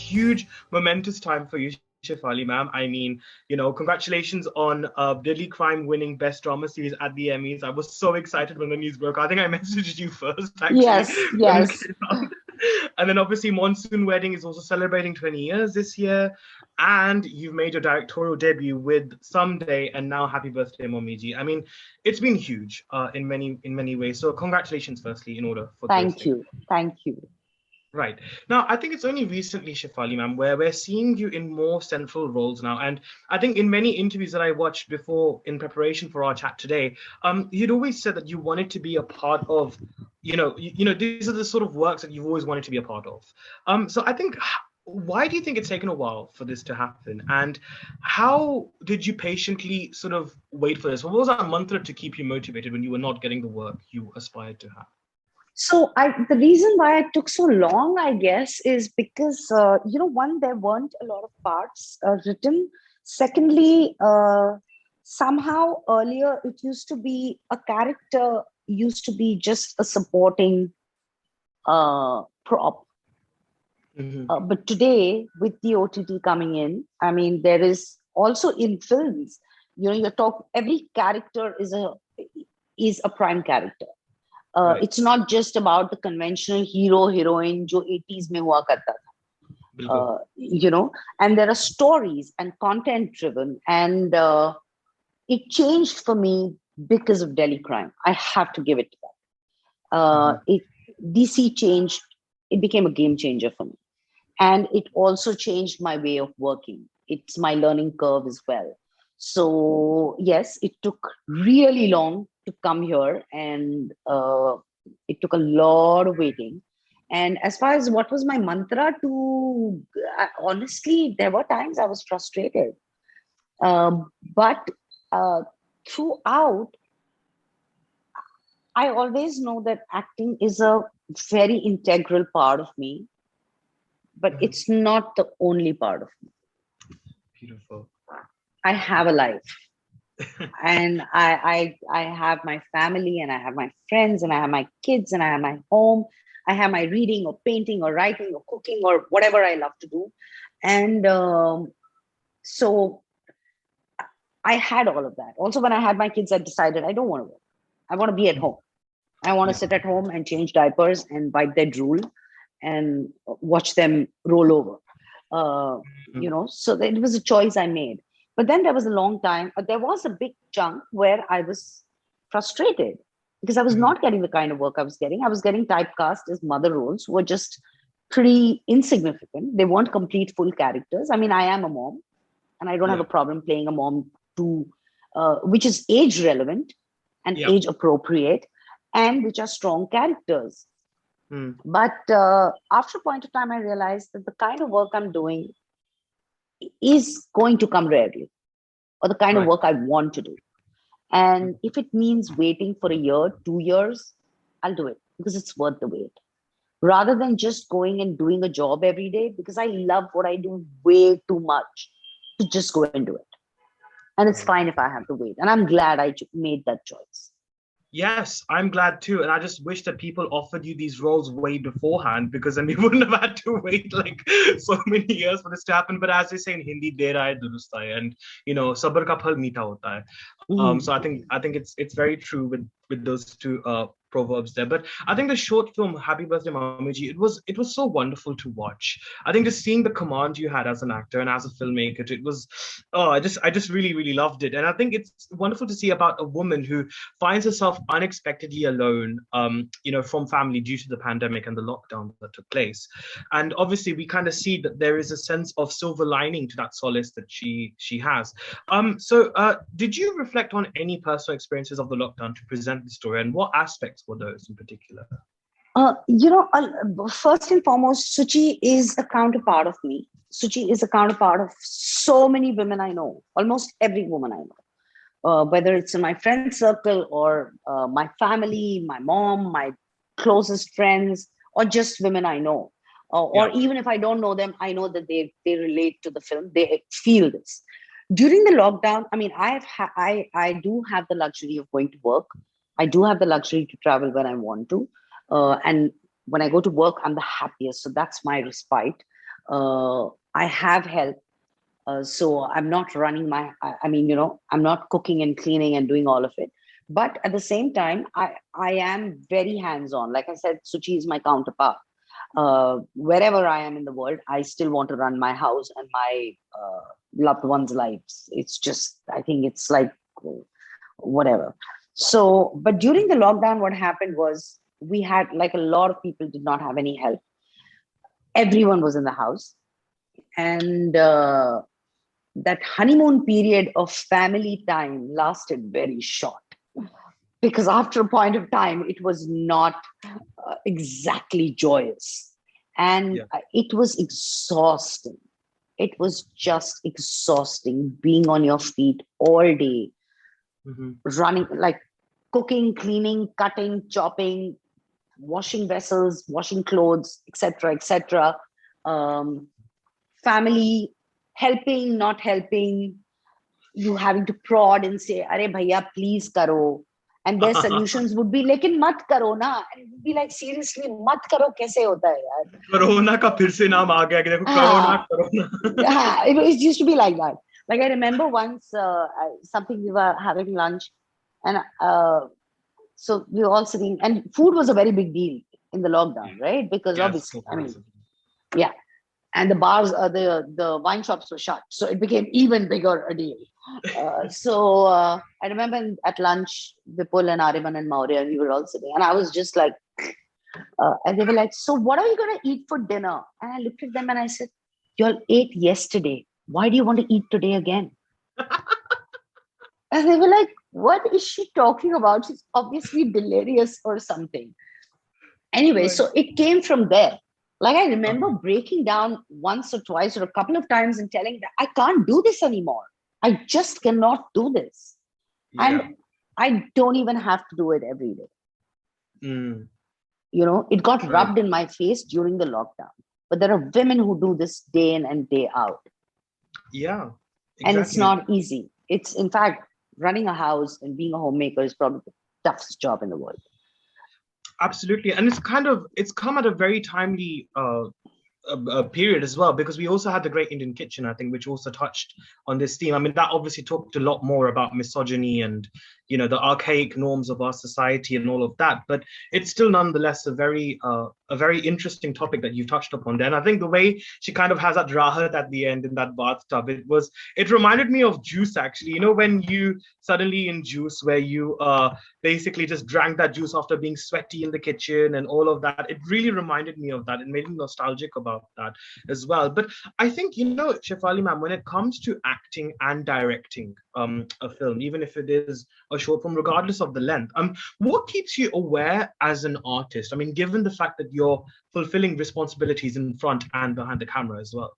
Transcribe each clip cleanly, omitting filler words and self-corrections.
huge momentous time for you, Shefali, ma'am. I mean, congratulations on Deadly Crime winning Best Drama Series at the Emmys. I was so excited when the news broke. I think I messaged you first, actually, Yes, when it yes. came out. And then obviously Monsoon Wedding is also celebrating 20 years this year. And you've made your directorial debut with Someday and now Happy Birthday, Momiji. I mean, it's been huge in many ways. So congratulations, firstly, in order for those Thank things. you. Thank you. Right. Now, I think it's only recently, Shefali, ma'am, where we're seeing you in more central roles now. And I think in many interviews that I watched before in preparation for our chat today, you'd always said that you wanted to be a part of, these are the sort of works that you've always wanted to be a part of. So I think, why do you think it's taken a while for this to happen? And how did you patiently sort of wait for this? What was that mantra to keep you motivated when you were not getting the work you aspired to have? So the reason why it took so long, I guess, is because, one, there weren't a lot of parts written. Secondly, somehow earlier it used to be a character used to be just a supporting prop. Hmm. But today, with the OTT coming in, I mean, there is also in films, every character is a prime character. Right. It's not just about the conventional hero heroine जो 80s में हुआ करता था. Bilkul. And there are stories and content driven, and it changed for me because of Delhi Crime. I have to give it to that. Mhm. DC changed. It became a game changer for me, and it also changed my way of working. It's my learning curve as well. So yes, it took really long to come here, and it took a lot of waiting. And as far as what was my mantra to, honestly, there were times I was frustrated. But uh, throughout, I always know that acting is a very integral part of me, but Mhm. it's not the only part of me. Beautiful. I have a life, and I have my family, and I have my friends, and I have my kids, and I have my home. I have my reading or painting or writing or cooking or whatever I love to do. And so I had all of that. Also, when I had my kids, I decided I don't want to work. I want to be at home. I want to Yeah. sit at home and change diapers and wipe their drool and watch them roll over. Mhm. So it was a choice I made. But then there was a long time, there was a big chunk where I was frustrated because I was Mhm. not getting the kind of work I was getting. I was getting typecast as mother roles who were just pretty insignificant. They weren't complete full characters. I mean, I am a mom, and I don't have Yeah. a problem playing a mom to, which is age relevant and Yeah. age appropriate, and which are strong characters. Mm. But after a point of time, I realized that the kind of work I'm doing is going to come rarely, or the kind of Right. work I want to do. And if it means waiting for a year, 2 years, I'll do it because it's worth the wait. Rather than just going and doing a job every day, because I love what I do way too much to just go and do it. And it's Right. fine if I have to wait. And I'm glad I made that choice. Yes, I'm glad too. And I just wish that people offered you these roles way beforehand because then we wouldn't have had to wait like so many years for this to happen. But as they say in Hindi, dera hai durust hai, and sabr ka phal meetha hota hai. So I Mhm. think it's very true with those two proverbs there. But I think the short film Happy Birthday Mamaji, it was so wonderful to watch. I think just seeing the command you had as an actor and as a filmmaker, it was I just really loved it. And I think it's wonderful to see about a woman who finds herself unexpectedly alone, from family due to the pandemic and the lockdown that took place. And obviously, we kind of see that there is a sense of silver lining to that solace that she has. So, did you reflect on any personal experiences of the lockdown to present the story, and what aspects were those in particular? First and foremost, Suchi is a counterpart of me. Suchi is a counterpart of so many women I know, almost every woman I know, whether it's in my friend circle or my family, my mom, my closest friends, or just women I know. Or Yeah. even if I don't know them, I know that they relate to the film. They feel this. During the lockdown, I mean, I do have the luxury of going to work. I do have the luxury to travel when I want to, and when I go to work, I'm the happiest. So that's my respite. I have help. So I'm not running I mean, I'm not cooking and cleaning and doing all of it. But at the same time, I am very hands-on. Like I said, Suchi is my counterpart. Wherever I am in the world, I still want to run my house and my loved ones' lives. It's just, I think it's like whatever. So, but during the lockdown, what happened was we had like a lot of people did not have any help. Everyone was in the house. And that honeymoon period of family time lasted very short because after a point of time, it was not exactly joyous. And Yeah. it was exhausting. It was just exhausting being on your feet all day, Hmm. running, like cooking, cleaning, cutting, chopping, washing vessels, washing clothes, etc., etc. Um, family, helping, not helping, you having to prod and say, "Are bhaiya, please karo." And their solutions would be, "Lekin mat karo na." And it would be like, seriously, mat karo kaise hota hai yaar? Corona का फिर से नाम आ गया कि देखो corona Ah, corona. it used to be like that. Like I remember once something we were having lunch, and so we were all sitting, and food was a very big deal in the lockdown, right? Because Yes, obviously, I totally. mean, yeah, and the bars, the wine shops were shut, so it became even bigger a deal. I remember at lunch, Vipul and Ariman and Maurya, we were all sitting, and I was just like, and they were like, "So what are you gonna eat for dinner?" And I looked at them and I said, "You all ate yesterday. Why do you want to eat today again?" And they were like, "What is she talking about? She's obviously delirious or something." Anyway, Right. so it came from there. Like I remember Okay. breaking down once or twice or a couple of times and telling that I can't do this anymore. I just cannot do this. And Yeah. I don't even have to do it every day. Mm, It got right. rubbed in my face during the lockdown. But there are women who do this day in and day out. Yeah. And it's Exactly. not easy. It's, in fact, running a house and being a homemaker is probably the toughest job in the world. Absolutely. And it's come at a very timely period as well, because we also had the Great Indian Kitchen, I think, which also touched on this theme. I mean, that obviously talked a lot more about misogyny and, the archaic norms of our society and all of that. But it's still nonetheless a very interesting topic that you've touched upon there. And I think the way she kind of has that rahat at the end in that bathtub, it reminded me of Juice, actually. When you suddenly in Juice, where you basically just drank that juice after being sweaty in the kitchen and all of that. It really reminded me of that. It made me nostalgic about that as well. But I think, Shefali ma'am, when it comes to acting and directing a film, even if it is a short film, regardless of the length, what keeps you aware as an artist? I mean, given the fact that you're fulfilling responsibilities in front and behind the camera as well.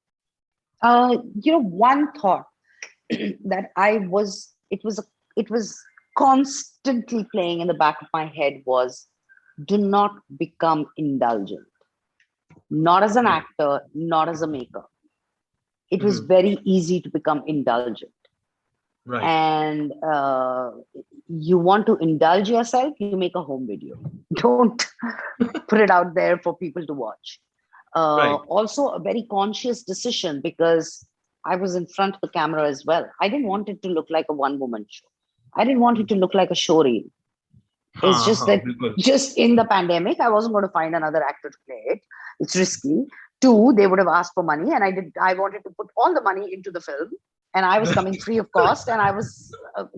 One thought that it was constantly playing in the back of my head was, do not become indulgent, not as an Right. actor, not as a maker. It was Hmm. very easy to become indulgent. Right. And you want to indulge yourself, you make a home video. Don't put it out there for people to watch. Right. Also, a very conscious decision because I was in front of the camera as well. I didn't want it to look like a one woman show. I didn't want it to look like a show reel. It's Ha just ha. that Bilkul. just in the pandemic, I wasn't going to find another actor to play it. It's risky. Two, they would have asked for money, and I wanted to put all the money into the film, and I was coming free of cost, and I was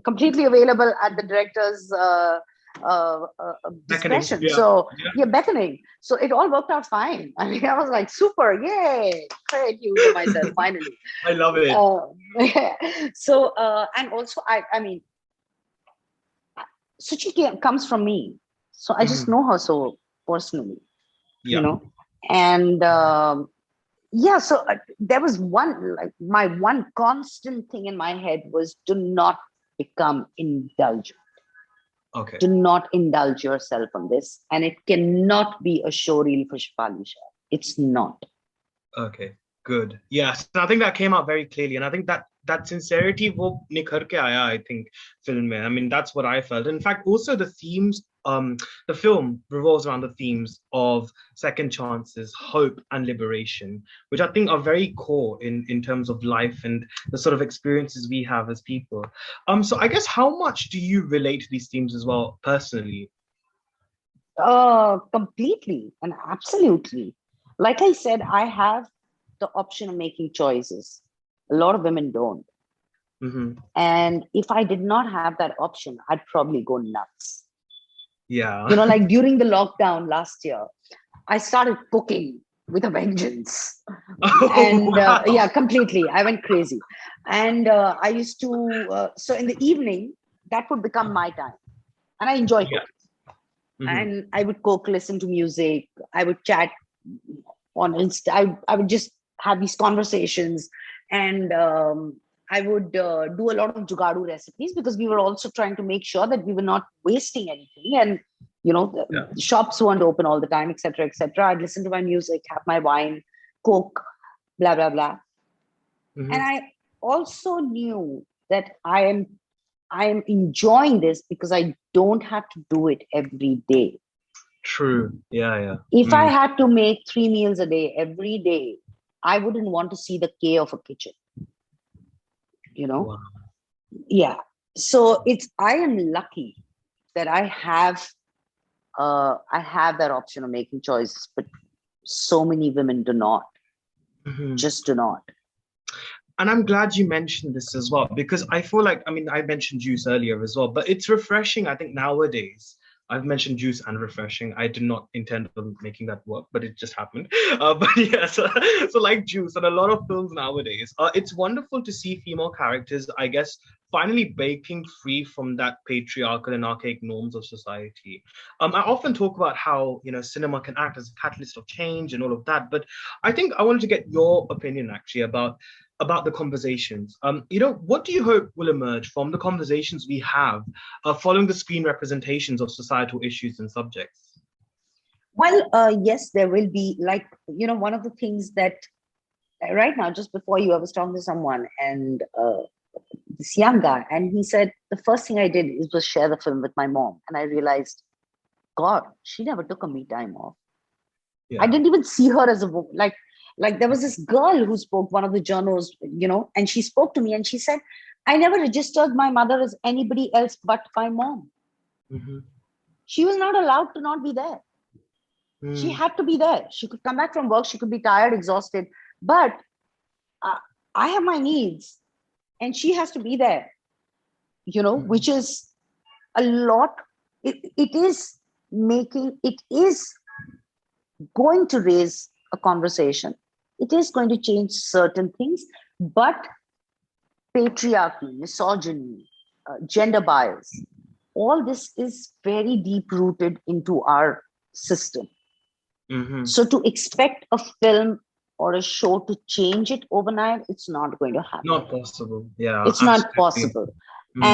completely available at the director's Beckoning. discretion. Yeah. So Yeah. yeah, beckoning. So it all worked out fine. I mean, I was like, super, yay! Credit you to myself finally. I love it. Uh, so and also, I mean, comes from me, so I just Mhm. know her so personally, you Yeah. know. And yeah, so there was one, like, my one constant thing in my head was, do not become indulgent. Okay. Do not indulge yourself on this, and it cannot be a show reel for Shefali Shah. It's not. Okay. Good. Yes. I think that came out very clearly. And I think that sincerity wo nikhar ke aaya, I think, film mein. I mean, that's what I felt. In fact, also the themes the film revolves around the themes of second chances, hope, and liberation, which I think are very core in terms of life and the sort of experiences we have as people. So I guess how much do you relate to these themes as well personally? Completely and absolutely. Like I said, I have the option of making choices. A lot of women don't. Hmm. And if I did not have that option, I'd probably go nuts. Yeah. Like during the lockdown last year, I started cooking with a vengeance. Oh, And wow. yeah, completely. I went crazy. And I used to, so in the evening, that would become my time. And I enjoy Yeah. cooking. Hmm. And I would cook, listen to music. I would chat on Insta. I would just have these conversations. And I would do a lot of jugadu recipes because we were also trying to make sure that we were not wasting anything. And, Yeah. the shops weren't open all the time, etc., etc. I'd listen to my music, have my wine, cook, blah, blah, blah. And Hmm. I also knew that I am enjoying this because I don't have to do it every day. True. Yeah, yeah. If I Mm. had to make 3 meals a day every day, I wouldn't want to see the K of a kitchen, you know? Wow. Yeah. So I am lucky that I have that option of making choices, but so many women do not, Mhm. just do not. And I'm glad you mentioned this as well, because I feel like, I mean, I mentioned juice earlier as well, but it's refreshing. I think nowadays, I've mentioned juice and refreshing. I did not intend on making that work, but it just happened. But yeah, so like juice and a lot of films nowadays, it's wonderful to see female characters, I guess, finally breaking free from that patriarchal and archaic norms of society. I often talk about how, cinema can act as a catalyst of change and all of that, but I think I wanted to get your opinion actually about the conversations. What do you hope will emerge from the conversations we have following the screen representations of societal issues and subjects? Well, yes, there will be, like, one of the things that right now, just before you, I was talking to someone, and this young guy, and he said the first thing I did was share the film with my mom, and I realized, God, she never took a me time off. I Yeah. didn't even see her as a like there was this girl who spoke, one of the journals, and she spoke to me and she said, I never registered my mother as anybody else but my mom. Hmm. She was not allowed to not be there. She Mm. had to be there. She could come back from work, she could be tired, exhausted, but uh, I have my needs and she has to be there, Mm. which is a lot. It is going to raise a conversation. It is going to change certain things, but patriarchy, misogyny, gender bias, all this is very deep rooted into our system. Hmm. So to expect a film or a show to change it overnight, it's not going to happen. Not possible. Yeah, It's not absolutely. possible. Mm.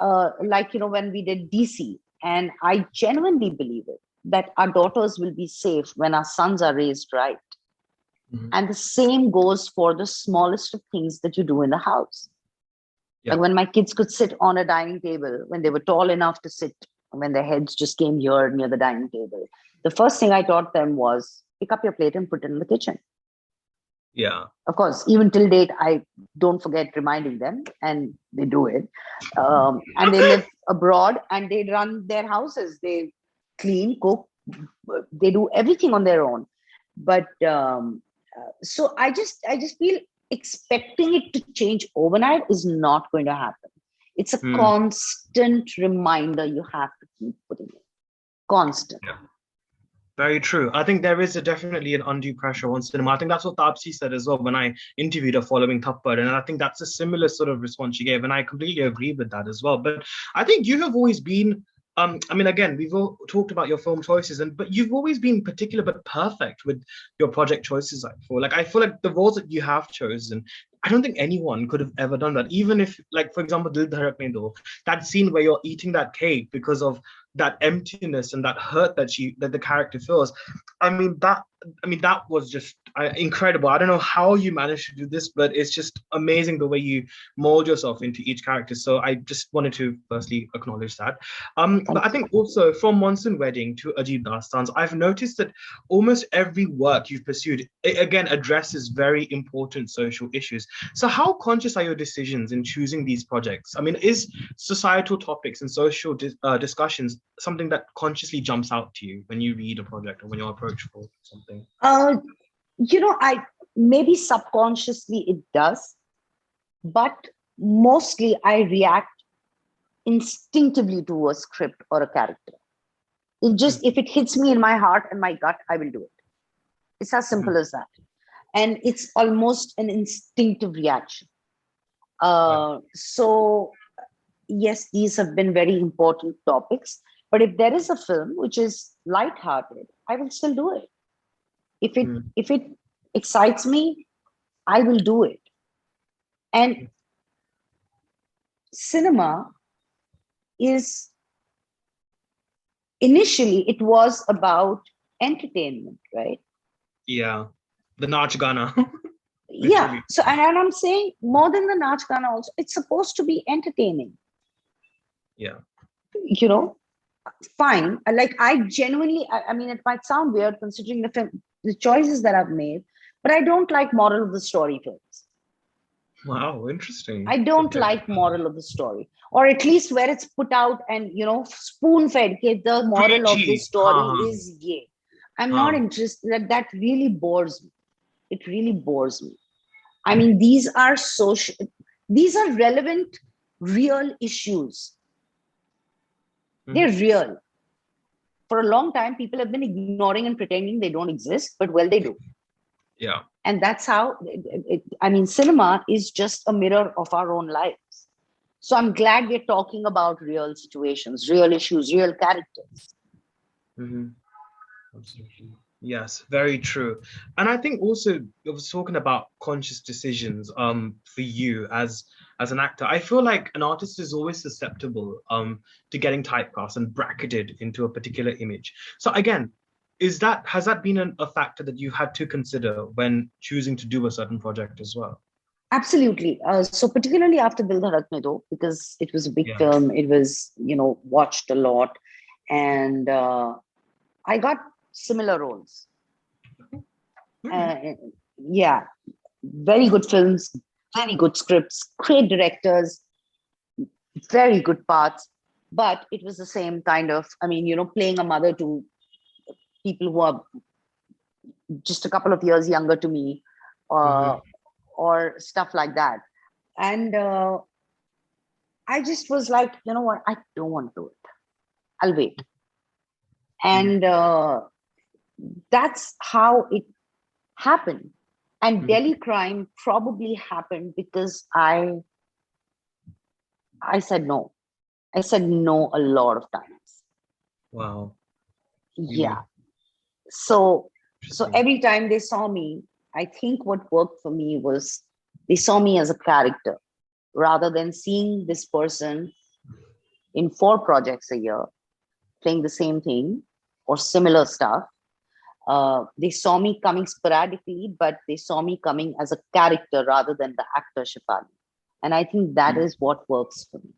And like, when we did DC, and I genuinely believe it, that our daughters will be safe when our sons are raised right. Mhm. And the same goes for the smallest of things that you do in the house. Like Yeah. when my kids could sit on a dining table, when they were tall enough to sit, when their heads just came here near the dining table, the first thing I taught them was pick up your plate and put it in the kitchen. Yeah. Of course, even till date, I don't forget reminding them, and they do it. And they live abroad and they run their houses. They clean, cook, they do everything on their own. But so I just feel expecting it to change overnight is not going to happen. It's a Mm. constant reminder you have to keep putting it. Constant. Yeah. Very true. I think there is definitely an undue pressure on cinema. I think that's what Tapsi said as well when I interviewed her following Thappad. And I think that's a similar sort of response she gave. And I completely agree with that as well. But I think you have always been, I mean, again, we've all talked about your film choices, but you've always been particular but perfect with your project choices, I feel like the roles that you have chosen, I don't think anyone could have ever done that. Even if, like, for example, Dil Dharak Mein Do, that scene where you're eating that cake because of that emptiness and that hurt that the character feels. That was just incredible. I don't know how you managed to do this, but it's just amazing the way you mold yourself into each character. So I just wanted to firstly acknowledge that. But Thank I think also from Monsoon Wedding to Ajit Dastan's, I've noticed that almost every work you've pursued, it again addresses very important social issues. So how conscious are your decisions in choosing these projects? I mean, is societal topics and social discussions something that consciously jumps out to you when you read a project or when you're approached for something? I maybe subconsciously it does, but mostly I react instinctively to a script or a character. If it hits me in my heart and my gut, I will do it. It's as simple as that. And it's almost an instinctive reaction. So yes, these have been very important topics. But if there is a film which is lighthearted, I will still do it. If it excites me, I will do it. And cinema is initially it was about entertainment, right? Yeah, the Nach Gana. Yeah. So and I'm saying more than the Nach Gana also, it's supposed to be entertaining. Yeah. Fine. Like I genuinely, I mean, it might sound weird considering the choices that I've made, but I don't like moral of the story films. Wow, interesting. I don't like moral of the story, or at least where it's put out and spoon fed. The moral of this story is yay. I'm not interested. That really bores me. It really bores me. I mean, these are relevant, real issues. They're real. For a long time, people have been ignoring and pretending they don't exist, but well, they do. Yeah. And that's how, cinema is just a mirror of our own lives. So I'm glad we're talking about real situations, real issues, real characters. Absolutely. Yes, very true. And I think also I was talking about conscious decisions for you as an actor. I feel like an artist is always susceptible to getting typecast and bracketed into a particular image. So again, has that been a factor that you've had to consider when choosing to do a certain project as well? Absolutely. So particularly after Dil Dhadakne Do, because it was a big film, it was, watched a lot. And I got similar roles. Very good films, very good scripts, great directors, very good parts. But it was the same kind of, playing a mother to people who are just a couple of years younger to me, or stuff like that. And I just was like, you know what? I don't want to do it. I'll wait. And that's how it happened. And Delhi Crime probably happened because I said no. I said no a lot of times. Wow. Yeah. So every time they saw me, I think what worked for me was they saw me as a character rather than seeing this person in 4 projects a year playing the same thing or similar stuff. They saw me coming sporadically, but they saw me coming as a character rather than the actor Shefali. And I think that is what works for me.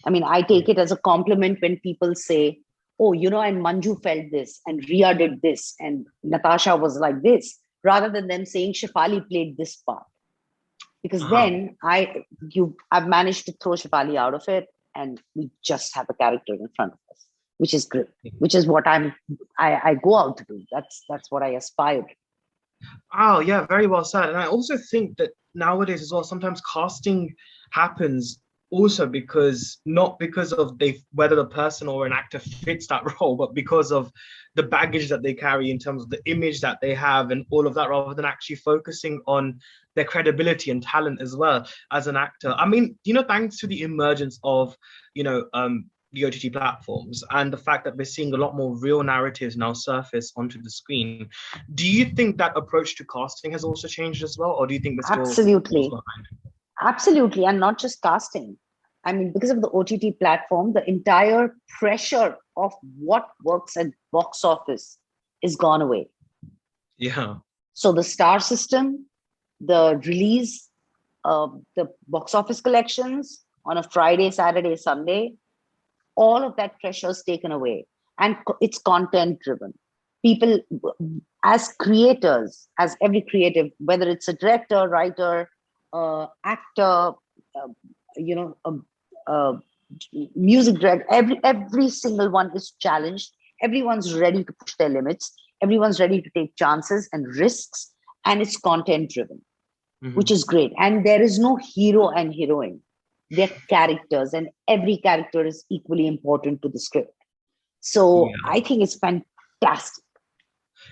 I mean, I take it as a compliment when people say, oh, and Manju felt this, and Ria did this, and Natasha was like this, rather than them saying Shefali played this part. Because then I've managed to throw Shefali out of it, and we just have a character in front of us, which is great, which is what I go out to do. That's what I aspire to. Oh, yeah, very well said. And I also think that nowadays as well, sometimes casting happens also not because of whether the person or an actor fits that role, but because of the baggage that they carry in terms of the image that they have and all of that, rather than actually focusing on their credibility and talent as well as an actor. I mean, thanks to the emergence of, the OTT platforms and the fact that we're seeing a lot more real narratives now surface onto the screen, do you think that approach to casting has also changed as well, or do you think we're still Absolutely behind? Absolutely, and not just casting. I mean, because of the OTT platform, the entire pressure of what works at box office is gone away. Yeah. So the star system, the release, the box office collections on a Friday, Saturday, Sunday, all of that pressure is taken away, and it's content driven. People, as creators, as every creative, whether it's a director, writer, actor, uh, you know, music director, every single one is challenged. Everyone's ready to push their limits. Everyone's ready to take chances and risks, and it's content driven, which is great. And there is no hero and heroine. They're characters, and every character is equally important to the script. So Yeah. I think it's fantastic.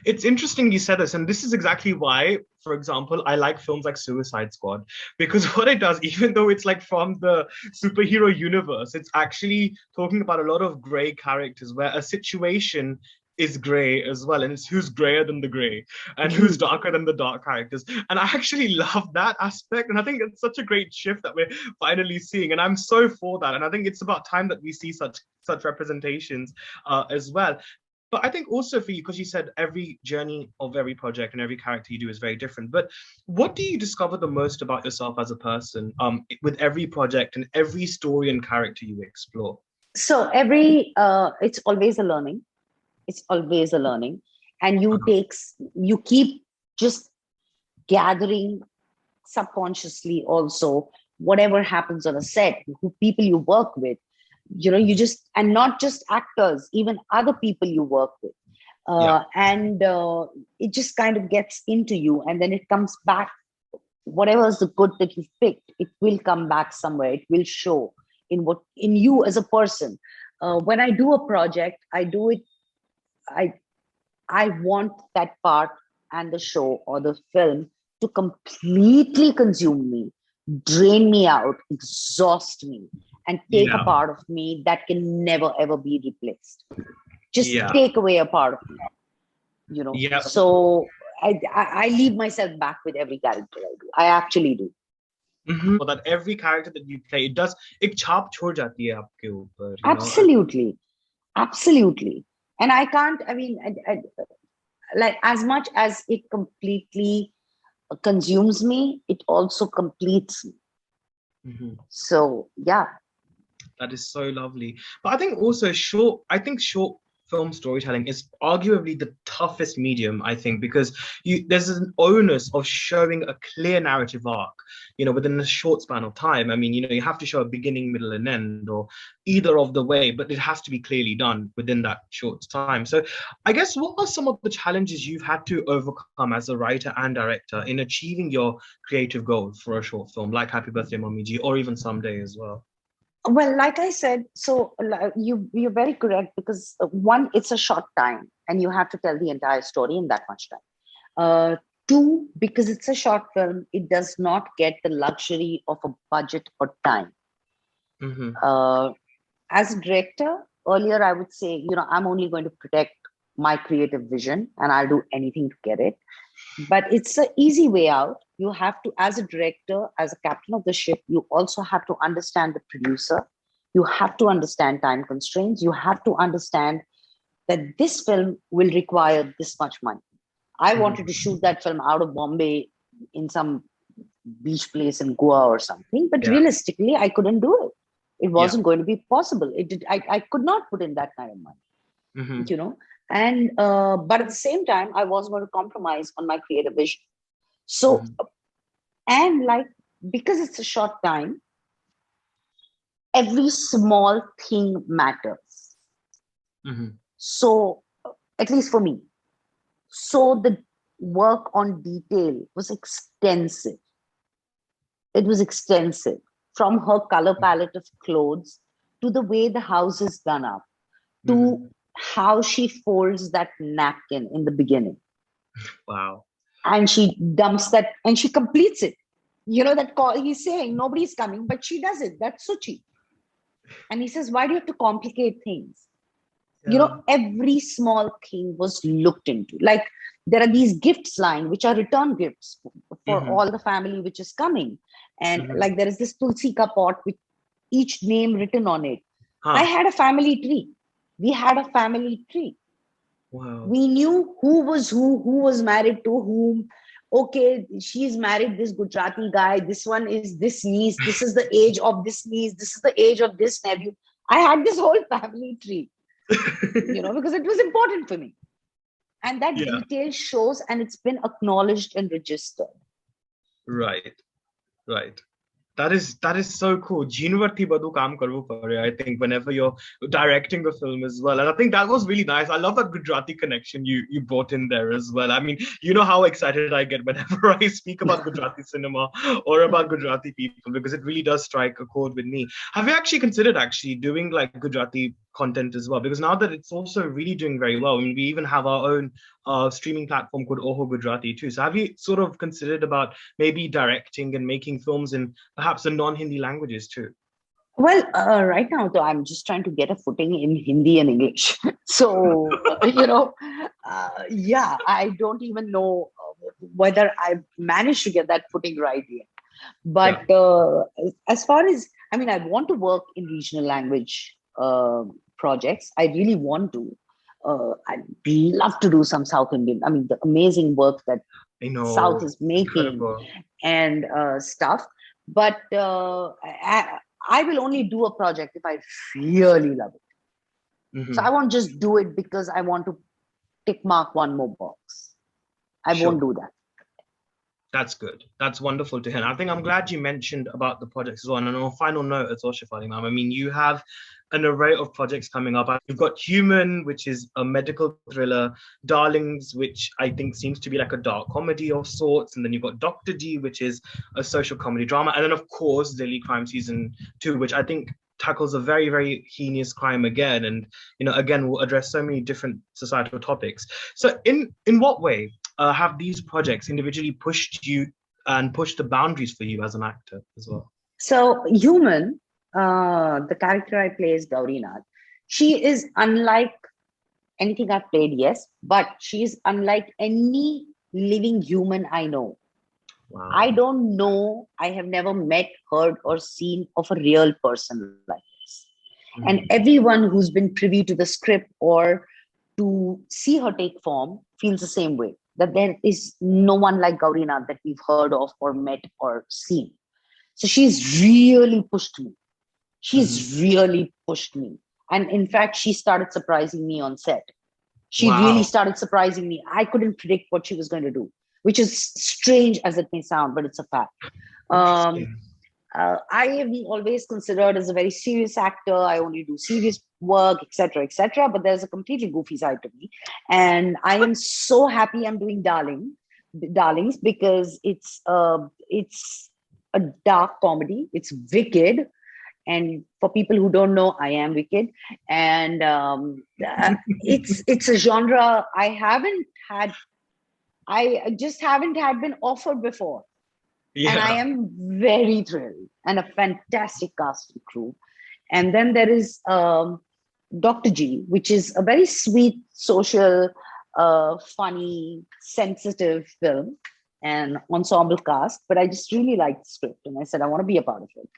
It's interesting you said this, and this is exactly why, for example, I like films like Suicide Squad, because what it does, even though it's like from the superhero universe, it's actually talking about a lot of gray characters where a situation is gray as well, and it's who's grayer than the gray and who's darker than the dark characters. And I actually love that aspect, and I think it's such a great shift that we're finally seeing, and I'm so for that. And I think it's about time that we see such representations as well. But I think also for you, because you said every journey of every project and every character you do is very different. But what do you discover the most about yourself as a person with every project and every story and character you explore? So it's always a learning. It's always a learning, and Uh-huh. you keep just gathering subconsciously also whatever happens on a set, who people you work with, you just, and not just actors, even other people you work with, Yeah. and it just kind of gets into you, and then it comes back. Whatever is the good that you've picked, it will come back somewhere. It will show in you as a person. When I do a project, I do it. I I want that part and the show or the film to completely consume me, drain me out, exhaust me, and take a Yeah. part of me that can never ever be replaced. Just Yeah. take away a part of me, you know. Yeah. So I leave myself back with every character I do. I actually do. For that every character that you play, it does, एक छाप छोड़ जाती है आपके ऊपर, you know. And Absolutely, absolutely. And I can't. I mean, like as much as it completely consumes me, it also completes me. Mhm. So yeah. That is so lovely. But I think also short film storytelling is arguably the toughest medium, I think, because there's an onus of showing a clear narrative arc, within a short span of time. I mean, you have to show a beginning, middle, and end, or either of the way, but it has to be clearly done within that short time. So I guess what are some of the challenges you've had to overcome as a writer and director in achieving your creative goals for a short film like Happy Birthday Momiji or even Someday as well? Well, like I said, so you're very correct, because one, it's a short time and you have to tell the entire story in that much time. Two, because it's a short film, it does not get the luxury of a budget or time. Mm-hmm. As a director, earlier I would say, I'm only going to protect my creative vision and I'll do anything to get it. But it's an easy way out. You have to, as a director, as a captain of the ship, you also have to understand the producer. You have to understand time constraints. You have to understand that this film will require this much money. I wanted to shoot that film out of Bombay in some beach place in Goa or something, but Yeah. realistically, I couldn't do it. It Yeah. wasn't going to be possible. It did. I could not put in that kind of money, Mm-hmm. you know. And but at the same time, I wasn't going to compromise on my creative vision. So, Mm-hmm. and like, because it's a short time, every small thing matters. Mm-hmm. So, at least for me, so the work on detail was extensive. It was extensive, from her color palette of clothes to the way the house is done up Mm-hmm. to how she folds that napkin in the beginning. Wow. And she dumps that and she completes it. That call he's saying nobody's coming, but she does it. That's Suchi. And he says, why do you have to complicate things? Yeah. Every small thing was looked into. Like, there are these gifts line, which are return gifts for Mm-hmm. all the family which is coming. And Mm-hmm. like, there is this tulsi ka pot, which each name written on it. I Huh. had a family tree. We had a family tree. Wow. We knew who was married to whom. Okay, she's married this Gujarati guy. This one is this niece. This is the age of this niece. This is the age of this nephew. I had this whole family tree, because it was important for me. And that Yeah. detail shows, and it's been acknowledged and registered. Right. Right. That is so cool. Jinvarthi badu kaam karvo pade, I think, whenever you're directing a film as well. And I think that was really nice. I love that Gujarati connection you brought in there as well. I mean, you know how excited I get whenever I speak about Gujarati cinema or about Gujarati people, because it really does strike a chord with me. Have you actually considered actually doing like Gujarati content as well? Because now that it's also really doing very well, I mean, we even have our own streaming platform called Oho Gujarati too. So have you sort of considered about maybe directing and making films in perhaps the non-Hindi languages too? Well, right now, though, I'm just trying to get a footing in Hindi and English. So, yeah, I don't even know whether I've managed to get that footing right yet. Yeah. But as far as, I mean, I want to work in regional language projects. I really want to. I'd love to do some South Indian. I mean, the amazing work that I know. South is making Incredible. and stuff. But I will only do a project if I really love it. So I Hmm. won't just do it because I want to tick mark one more box. I won't Sure. do that. That's good. That's wonderful to hear. I think I'm glad you mentioned about the projects as well. And on a final note as well, Shefali ma'am, I mean, you have an array of projects coming up. You've got Human, which is a medical thriller, Darlings, which I think seems to be like a dark comedy of sorts, and then you've got Dr. D, which is a social comedy drama, and then of course Delhi Crime Season 2, which I think tackles a very, very heinous crime again, and again will address so many different societal topics. So in what way have these projects individually pushed you and pushed the boundaries for you as an actor as well? So Human, the character I play is Gaurinath. She is unlike anything I've played, yes, but she is unlike any living human I know. I Wow. don't know, I have never met, heard, or seen of a real person like this. And Mhm. everyone who's been privy to the script or to see her take form feels the same way, that there is no one like Gaurina that we've heard of or met or seen. So she's really pushed me. Mhm. She's really pushed me. And in fact, she started surprising me on set. She really Wow. started surprising me. I couldn't predict what she was going to do, which is strange as it may sound, but it's a fact. Um, Interesting. I have been always considered as a very serious actor. I only do serious work, etc., etc. But there's a completely goofy side to me, and I am so happy I'm doing Darlings, because it's a dark comedy. It's wicked, and for people who don't know, I am wicked, and it's a genre I just haven't had been offered before, and I Yeah. am very thrilled, and a fantastic cast and crew. And then there is Dr. G, which is a very sweet, social, funny, sensitive film and ensemble cast. But I just really liked the script, and I said I want to be a part of it.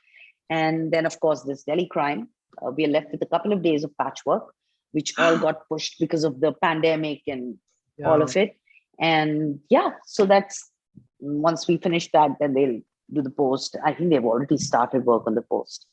And then, of course, this Delhi Crime. We are left with a couple of days of patchwork, which all got pushed because of the pandemic and all Yeah. of it. And yeah, so that's, once we finish that, then they'll do the post. I think they've already started work on the post.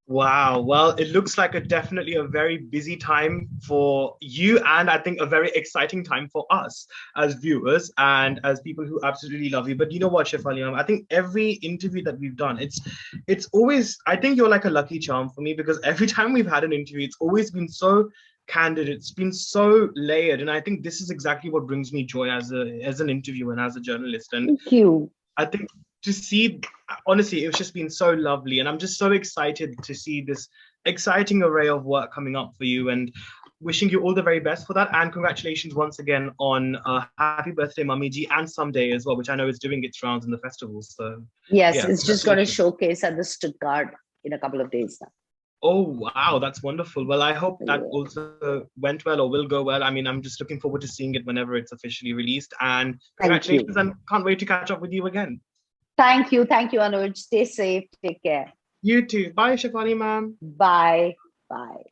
Wow. Well, it looks like definitely a very busy time for you, and I think a very exciting time for us as viewers and as people who absolutely love you. But you know what, Shefali, I think every interview that we've done, it's always, I think you're like a lucky charm for me, because every time we've had an interview, it's always been so candid, it's been so layered, and I think this is exactly what brings me joy as an interviewer and as a journalist. And Thank you. I think to see, honestly, it's just been so lovely. And I'm just so excited to see this exciting array of work coming up for you, and wishing you all the very best for that. And congratulations once again on Happy Birthday, Mummy Ji, and Someday as well, which I know is doing its rounds in the festivals. So, Yes, yeah, it's just got a congratulations. showcase at the Stuttgart in a couple of days now. Oh, wow, that's wonderful. Well, I hope that Yeah. also went well or will go well. I mean, I'm just looking forward to seeing it whenever it's officially released. And Thank congratulations, you. and can't wait to catch up with you again. Thank you. Thank you, Anuj. Stay safe. Take care. You too. Bye, Shefali ma'am. Bye. Bye.